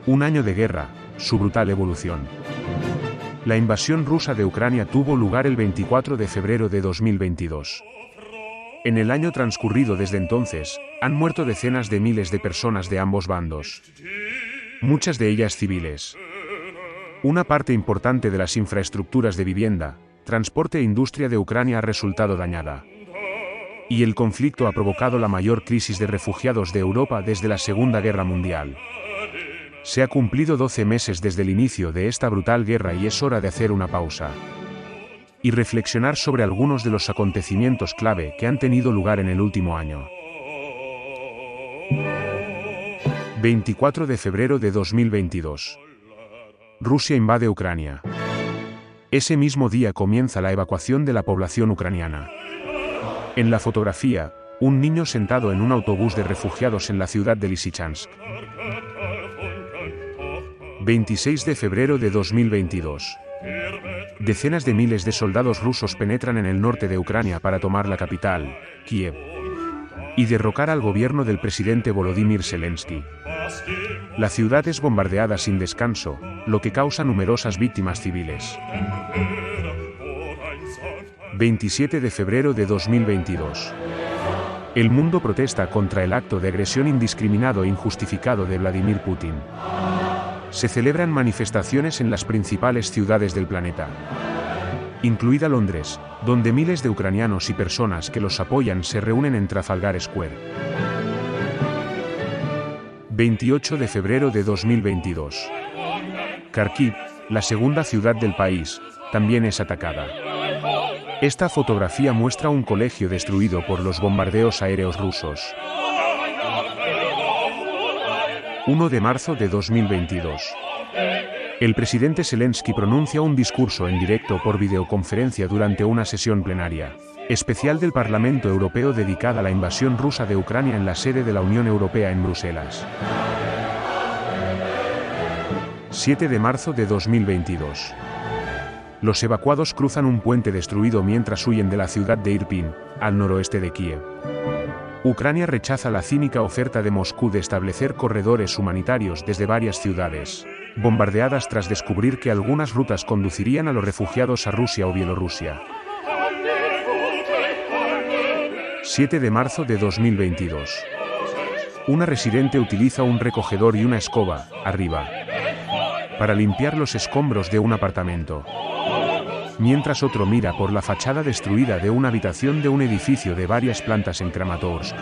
Un año de guerra, su brutal evolución. La invasión rusa de Ucrania tuvo lugar el 24 de febrero de 2022. En el año transcurrido desde entonces, han muerto decenas de miles de personas de ambos bandos. Muchas de ellas civiles. Una parte importante de las infraestructuras de vivienda, transporte e industria de Ucrania ha resultado dañada. Y el conflicto ha provocado la mayor crisis de refugiados de Europa desde la Segunda Guerra Mundial. Se ha cumplido 12 meses desde el inicio de esta brutal guerra y es hora de hacer una pausa y reflexionar sobre algunos de los acontecimientos clave que han tenido lugar en el último año. 24 de febrero de 2022. Rusia invade Ucrania. Ese mismo día comienza la evacuación de la población ucraniana. En la fotografía, un niño sentado en un autobús de refugiados en la ciudad de Lysychansk. 26 de febrero de 2022. Decenas de miles de soldados rusos penetran en el norte de Ucrania para tomar la capital, Kiev, y derrocar al gobierno del presidente Volodymyr Zelensky. La ciudad es bombardeada sin descanso, lo que causa numerosas víctimas civiles. 27 de febrero de 2022. El mundo protesta contra el acto de agresión indiscriminado e injustificado de Vladimir Putin. Se celebran manifestaciones en las principales ciudades del planeta, incluida Londres, donde miles de ucranianos y personas que los apoyan se reúnen en Trafalgar Square. 28 de febrero de 2022. Kharkiv, la segunda ciudad del país, también es atacada. Esta fotografía muestra un colegio destruido por los bombardeos aéreos rusos. 1 de marzo de 2022. El presidente Zelensky pronuncia un discurso en directo por videoconferencia durante una sesión plenaria especial del Parlamento Europeo dedicada a la invasión rusa de Ucrania en la sede de la Unión Europea en Bruselas. 7 de marzo de 2022. Los evacuados cruzan un puente destruido mientras huyen de la ciudad de Irpin, al noroeste de Kiev. Ucrania rechaza la cínica oferta de Moscú de establecer corredores humanitarios desde varias ciudades bombardeadas tras descubrir que algunas rutas conducirían a los refugiados a Rusia o Bielorrusia. 7 de marzo de 2022. Una residente utiliza un recogedor y una escoba, arriba, para limpiar los escombros de un apartamento, mientras otro mira por la fachada destruida de una habitación de un edificio de varias plantas en Kramatorsk.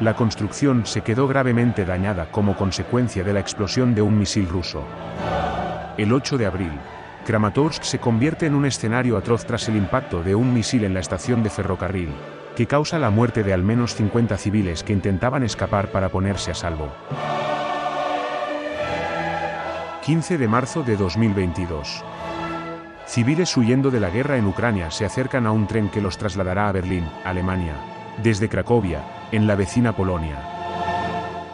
La construcción se quedó gravemente dañada como consecuencia de la explosión de un misil ruso. El 8 de abril, Kramatorsk se convierte en un escenario atroz tras el impacto de un misil en la estación de ferrocarril, que causa la muerte de al menos 50 civiles que intentaban escapar para ponerse a salvo. 15 de marzo de 2022. Civiles huyendo de la guerra en Ucrania se acercan a un tren que los trasladará a Berlín, Alemania, desde Cracovia, en la vecina Polonia.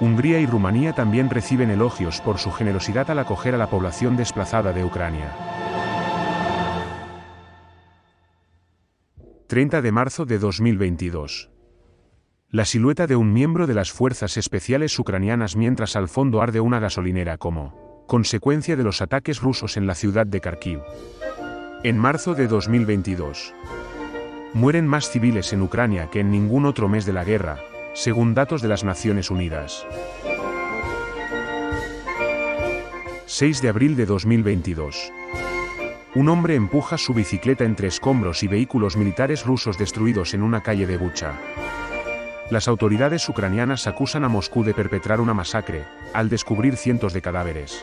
Hungría y Rumanía también reciben elogios por su generosidad al acoger a la población desplazada de Ucrania. 30 de marzo de 2022. La silueta de un miembro de las fuerzas especiales ucranianas mientras al fondo arde una gasolinera como consecuencia de los ataques rusos en la ciudad de Kharkiv. En marzo de 2022. Mueren más civiles en Ucrania que en ningún otro mes de la guerra, según datos de las Naciones Unidas. 6 de abril de 2022. Un hombre empuja su bicicleta entre escombros y vehículos militares rusos destruidos en una calle de Bucha. Las autoridades ucranianas acusan a Moscú de perpetrar una masacre, al descubrir cientos de cadáveres.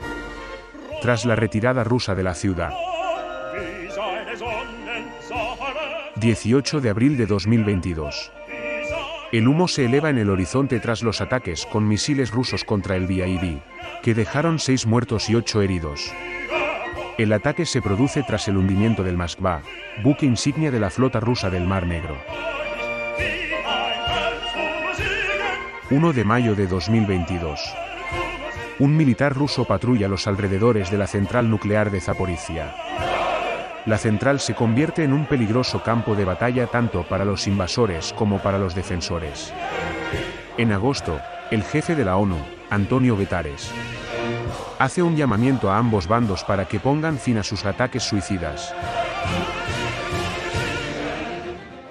Tras la retirada rusa de la ciudad. 18 de abril de 2022. El humo se eleva en el horizonte tras los ataques con misiles rusos contra el VIV, que dejaron 6 muertos y 8 heridos. El ataque se produce tras el hundimiento del Moskva, buque insignia de la flota rusa del Mar Negro. 1 de mayo de 2022. Un militar ruso patrulla los alrededores de la central nuclear de Zaporizhia. La central se convierte en un peligroso campo de batalla tanto para los invasores como para los defensores. En agosto, el jefe de la ONU, Antonio Guterres, hace un llamamiento a ambos bandos para que pongan fin a sus ataques suicidas.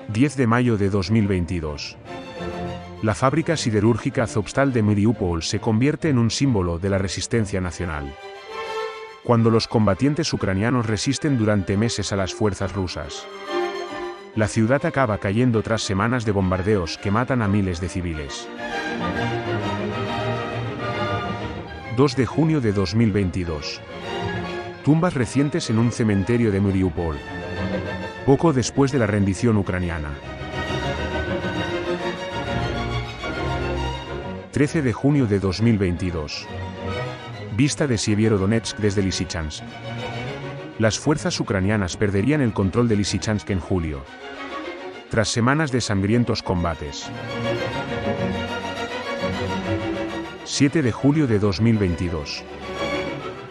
10 de mayo de 2022. La fábrica siderúrgica Azovstal de Mariupol se convierte en un símbolo de la resistencia nacional. Cuando los combatientes ucranianos resisten durante meses a las fuerzas rusas, la ciudad acaba cayendo tras semanas de bombardeos que matan a miles de civiles. 2 de junio de 2022. Tumbas recientes en un cementerio de Mariupol, poco después de la rendición ucraniana. 13 de junio de 2022. Vista de Sievierodonetsk desde Lysychansk. Las fuerzas ucranianas perderían el control de Lysychansk en julio, tras semanas de sangrientos combates. 7 de julio de 2022.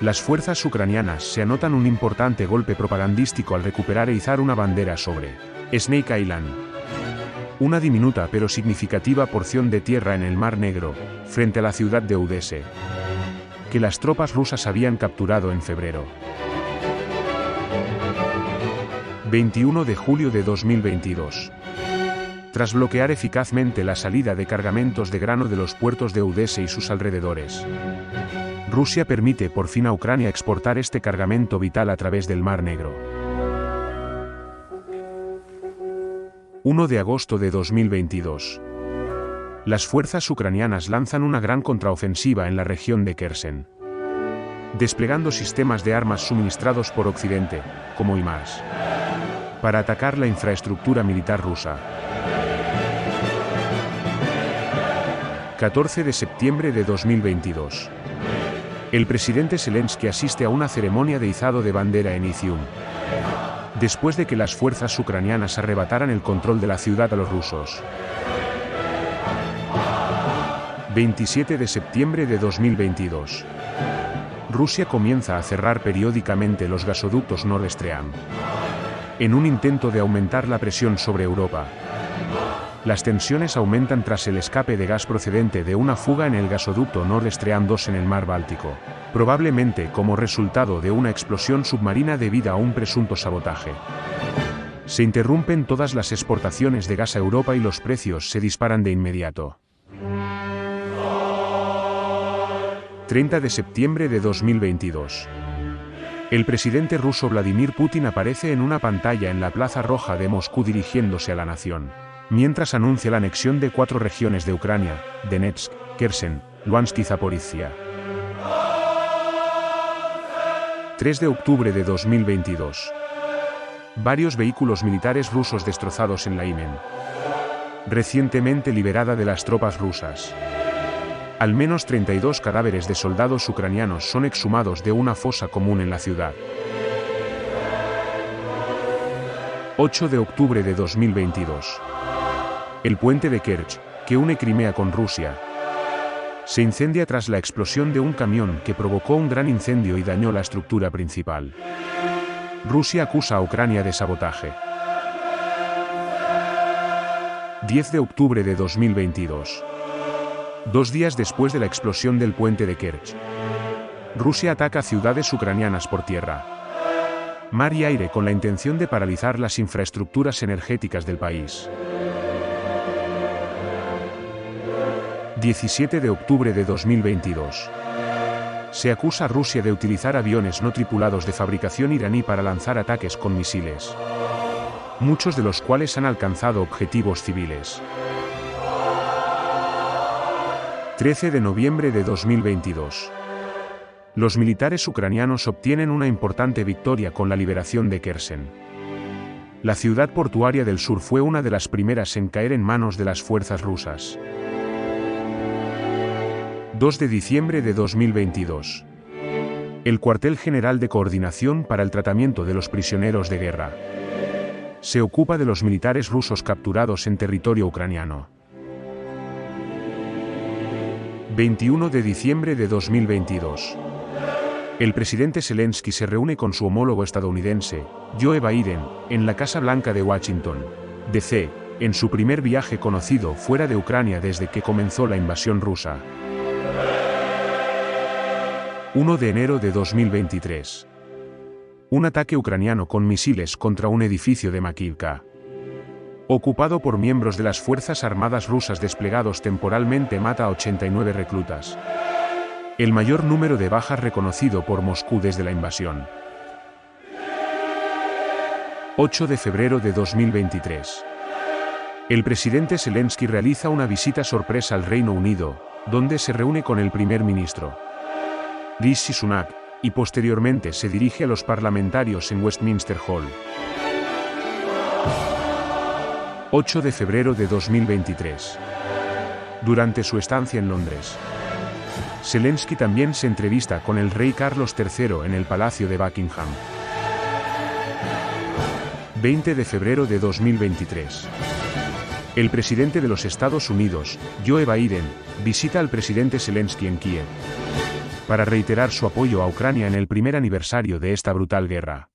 Las fuerzas ucranianas se anotan un importante golpe propagandístico al recuperar e izar una bandera sobre Snake Island, una diminuta pero significativa porción de tierra en el Mar Negro, frente a la ciudad de Odesa, que las tropas rusas habían capturado en febrero. 21 de julio de 2022. Tras bloquear eficazmente la salida de cargamentos de grano de los puertos de Odesa y sus alrededores, Rusia permite por fin a Ucrania exportar este cargamento vital a través del Mar Negro. 1 de agosto de 2022. Las fuerzas ucranianas lanzan una gran contraofensiva en la región de Kherson, desplegando sistemas de armas suministrados por Occidente, como HIMARS, para atacar la infraestructura militar rusa. 14 de septiembre de 2022. El presidente Zelensky asiste a una ceremonia de izado de bandera en Izium, después de que las fuerzas ucranianas arrebataran el control de la ciudad a los rusos. 27 de septiembre de 2022. Rusia comienza a cerrar periódicamente los gasoductos Nord Stream, en un intento de aumentar la presión sobre Europa. Las tensiones aumentan tras el escape de gas procedente de una fuga en el gasoducto Nord Stream 2 en el mar Báltico, probablemente como resultado de una explosión submarina debida a un presunto sabotaje. Se interrumpen todas las exportaciones de gas a Europa y los precios se disparan de inmediato. 30 de septiembre de 2022. El presidente ruso Vladimir Putin aparece en una pantalla en la Plaza Roja de Moscú dirigiéndose a la nación, mientras anuncia la anexión de 4 regiones de Ucrania: Donetsk, Kherson, Luhansk y Zaporizhia. 3 de octubre de 2022. Varios vehículos militares rusos destrozados en la Imen, recientemente liberada de las tropas rusas. Al menos 32 cadáveres de soldados ucranianos son exhumados de una fosa común en la ciudad. 8 de octubre de 2022. El puente de Kerch, que une Crimea con Rusia, se incendia tras la explosión de un camión que provocó un gran incendio y dañó la estructura principal. Rusia acusa a Ucrania de sabotaje. 10 de octubre de 2022. 2 días después de la explosión del puente de Kerch, Rusia ataca ciudades ucranianas por tierra, mar y aire con la intención de paralizar las infraestructuras energéticas del país. 17 de octubre de 2022. Se acusa a Rusia de utilizar aviones no tripulados de fabricación iraní para lanzar ataques con misiles, muchos de los cuales han alcanzado objetivos civiles. 13 de noviembre de 2022. Los militares ucranianos obtienen una importante victoria con la liberación de Kherson. La ciudad portuaria del sur fue una de las primeras en caer en manos de las fuerzas rusas. 2 de diciembre de 2022. El Cuartel General de Coordinación para el Tratamiento de los Prisioneros de Guerra se ocupa de los militares rusos capturados en territorio ucraniano. 21 de diciembre de 2022. El presidente Zelensky se reúne con su homólogo estadounidense, Joe Biden, en la Casa Blanca de Washington, D.C., en su primer viaje conocido fuera de Ucrania desde que comenzó la invasión rusa. 1 de enero de 2023. Un ataque ucraniano con misiles contra un edificio de Makivka, ocupado por miembros de las Fuerzas Armadas rusas desplegados temporalmente, mata a 89 reclutas. El mayor número de bajas reconocido por Moscú desde la invasión. 8 de febrero de 2023. El presidente Zelensky realiza una visita sorpresa al Reino Unido, donde se reúne con el primer ministro Rishi Sunak, y posteriormente se dirige a los parlamentarios en Westminster Hall. 8 de febrero de 2023. Durante su estancia en Londres, Zelensky también se entrevista con el rey Carlos III en el Palacio de Buckingham. 20 de febrero de 2023. El presidente de los Estados Unidos, Joe Biden, visita al presidente Zelensky en Kiev para reiterar su apoyo a Ucrania en el primer aniversario de esta brutal guerra.